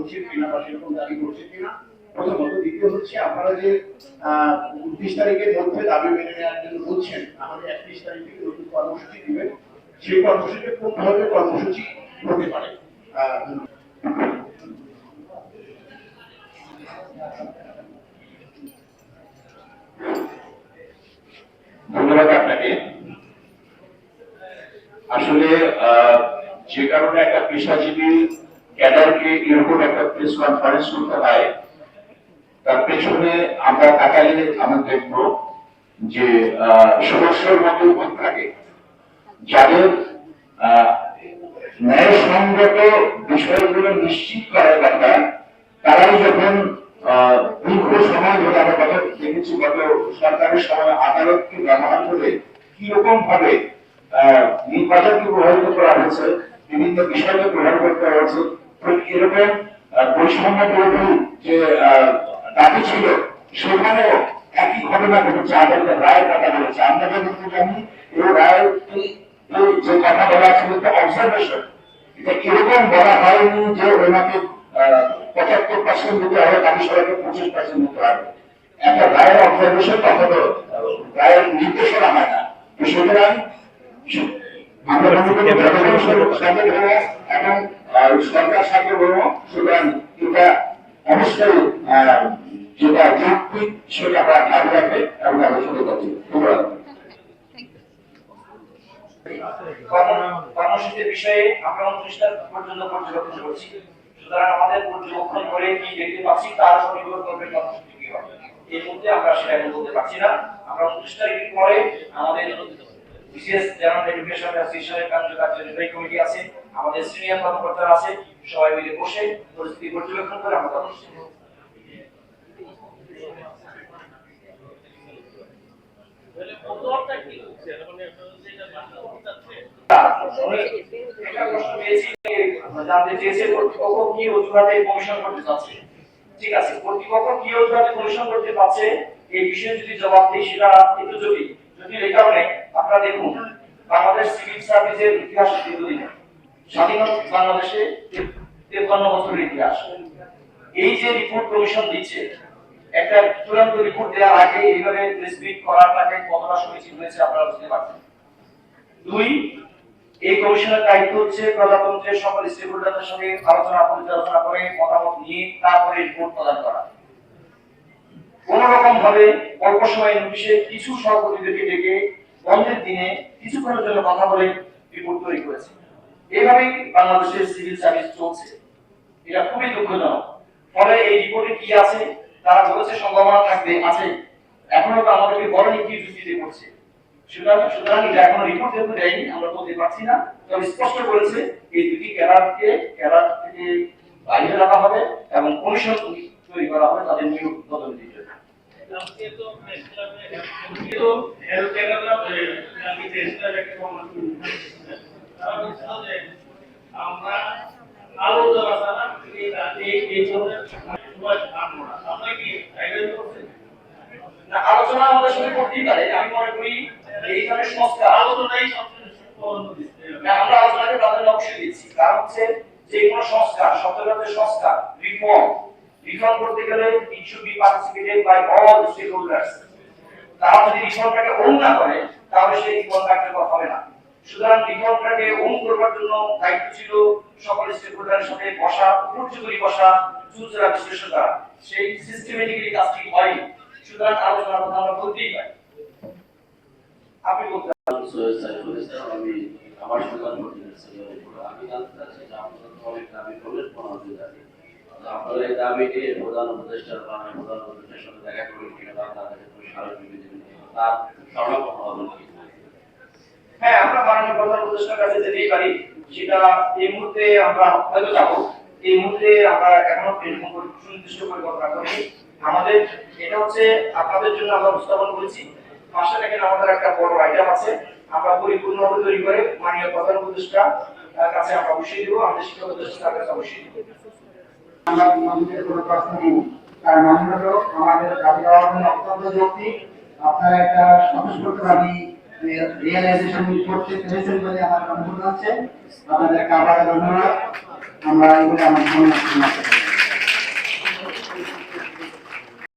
করছে কিনা বা সেরকম দাবি করছে কিনা প্রথমত। দ্বিতীয় হচ্ছে আপনারা যে 29 তারিখের মধ্যে দাবি মেনে নেওয়ার জন্য বলছেন, আমাদের 31 তারিখ থেকে নতুন কর্মসূচি দিবেন, সেই কর্মসূচিতে কোন ধরনের কর্মসূচি হতে পারে? ধন্যবাদ আপনাকে। আসলে যে কারণে একটা পেশাজীবী ক্যাডারকে এরকম একটা প্রেস কনফারেন্স করতে হয়, তার পেছনে আমরা তাকালে আমরা দেখব যে সদস্যের মধ্যে উপর থাকে যাদের ন্যায়সঙ্গত বিষয়গুলো নিশ্চিত করার কথা, তারাই যখন দীর্ঘ সময় ধরে আমরা কথা দেখেছি গত সরকারের সময় আদালতকে ব্যবহার করে কিরকম ভাবে নির্বাচনকে প্রভাবিত করা হয়েছে, বিভিন্ন বিষয়কে প্রভাবিত করা হয়েছে, এরকম বৈষম্য বিরোধী যে দাবি ছিল সেখানেও একই ঘটনা ঘটেছে। আদালতের রায়ের কথা বলেছে, আমরা যতটুকু জানি এই রায় যে কথা বলা ছিল অবজারভেশন, এটা এরকম বলা হয়নি যে ওনাকে 75% দিতে হবে, বাকি সবাইকে 25% দিতে হবে। একটা রায়ের অবজারভেশন কখনো রায়ের নির্দেশনা হয় না। সুতরাং আমরা এবং সরকার সার্বভৌম, সুতরাং এটা অবশ্যই যেটা যৌক্তিক সেটা আমরা খেয়াল রাখবে এবং আলোচনা করছি। ধন্যবাদ। কর্মসূচির বিষয়ে আমরা 29টা পর্যন্ত পর্যবেক্ষণ করছি। সুতরাং আমাদের পর্যবেক্ষণ করে কি দেখতে পাচ্ছি তার উপর নির্ভর করবে কর্মসূচি কি হবে। এর মধ্যে আমরা সেটা এখন বলতে পারছি না। আমরা 29 তারিখের পরে আমাদের বিশেষ জেনারেল এডুকেশন অ্যাসোসিয়েশনের কার্যকারী কমিটি আছে, আমাদের সিনিয়র কর্মকর্তারা আছে, সবাই মিলে বসে পরিস্থিতি পর্যবেক্ষণ করে আমরা কর্মসূচি করব। জানতে চেয়েছে কর্তৃপক্ষ কি অজুহাতে কমিশন করতে চাচ্ছে। ঠিক আছে, কর্তৃপক্ষ কি অজুহাতে কমিশন করতে পারছে এই বিষয়ে যদি জবাব দিই সেটা একটু জটিল। এই কারণে আপনারা দেখুন, বাংলাদেশ সিভিল সার্ভিসের ইতিহাস দীর্ঘদিন, স্বাধীন বাংলাদেশে 53 বছরের ইতিহাস। এই যে রিপোর্ট কমিশন দিচ্ছে, একটা চূড়ান্ত রিপোর্ট দেওয়ার আগে এইভাবে প্রেস মিট করাটাকে কতটা সমীচীন হয়েছে আপনারা বুঝতে পারছেন। দুই, এই কমিশনের দায়িত্ব হচ্ছে প্রজাতন্ত্রের সকল স্টেকহোল্ডারদের সঙ্গে পর্যালোচনা করে মতামত নিয়ে তারপরে রিপোর্ট প্রদান করা। কোন রকম ভাবে অল্প সময়ের নোটিশে কিছু সহকর্মীদেরকে ডেকে বন্ধের দিনে কিছুক্ষণের জন্য কথা বলে রিপোর্ট তৈরি করেছে। এইভাবেই বাংলাদেশের সিভিল সার্ভিস চলছে। এটা খুবই দুঃখজনক। ফলে এই রিপোর্টে কি আছে, তারা বলেছে সম্ভাবনা থাকবে, আছে, এখনো তো আমাদেরকে বলেনি কি ভিত্তিতে করছে। সুতরাং এটা এখনো রিপোর্ট যেহেতু দেয়নি, আমরা বলতে পারছি না। তবে স্পষ্ট করেছে এই দুটি ক্যাডার থেকে বাইরে রাখা হবে এবং কমিশন তৈরি করা হবে তাদের নিয়োগ পদ্ধতির জন্য। আমরা আলোচনা আমাদের সঙ্গে করতেই পারে। আমি মনে করি এইখানে সংস্কার আলোচনাই আমরা আলোচনাকে প্রাধান্য অবশ্যই দিচ্ছি। কারণ হচ্ছে যে কোনো সংস্কার, সত্যিকারের সংস্কার, রিফর্ম করতে গেলে it should be participated by all the stakeholders। তারা যদি রিফর্মটাকে ওন না করে তাহলে সেই রিফর্ম কার্যকর হবে না। সুতরাং রিফর্মটাকে ওন করবার জন্য দায়িত্ব ছিল সকল স্টেকহোল্ডারের সাথে বসা, উপযুক্ত বসা, চুলচেরা বিশ্লেষণ করা। সেই সিস্টেমেটিক্যালি কাজটি হয়নি। সুতরাং আলোচনা কথা আমরা বলতেই পারি। আপনি বলতে আমি আমার সন্ধান করতে আমি জানতে চাচ্ছি যে আপনারা অনেক দাবি করলেন 15 দিন আগে, আপনারা এই দাবিটি প্রধান উপদেষ্টার প্রধান উপদেষ্টার সাথে দেখা করবেন কিনা বা তাদের স্মারকলিপি দেবেন, তার সমাপন হবেন কি? হ্যাঁ, আমরা মাননীয় প্রধান উপদেষ্টার কাছে যেতেই পারি। সেটা এই মুহূর্তে আমরা হয়তো যাবো। এই মুহূর্তে আমরা এখনো সুনির্দিষ্ট পরিকল্পনা করিনি। আমাদের এটা হচ্ছে আপনাদের জন্য আমরা উপস্থাপন করেছি। পাশে দেখেন আমাদের একটা বড় আইটেম আছে, আমরা পরিপূর্ণভাবে তৈরি করে মাননীয় প্রধান উপদেষ্টার কাছে আমরা বসিয়ে দেবো, আমাদের শিক্ষা উপদেষ্টার কাছে বসিয়ে দেবো। আমরা আমাদের কোনো প্রশ্ন নেই, কারণ আমাদের দাবি দেওয়ার জন্য অত্যন্ত যৌক্তিক। আপনারা একটা সচেষ্টভাবে রিয়েলাইজেশন করতে পেরেছেন বলে আমার অনুভূতি হচ্ছে। আপনাদেরকে আবার ধন্যবাদ। আমরা এগুলো আমার ধন্যবাদ।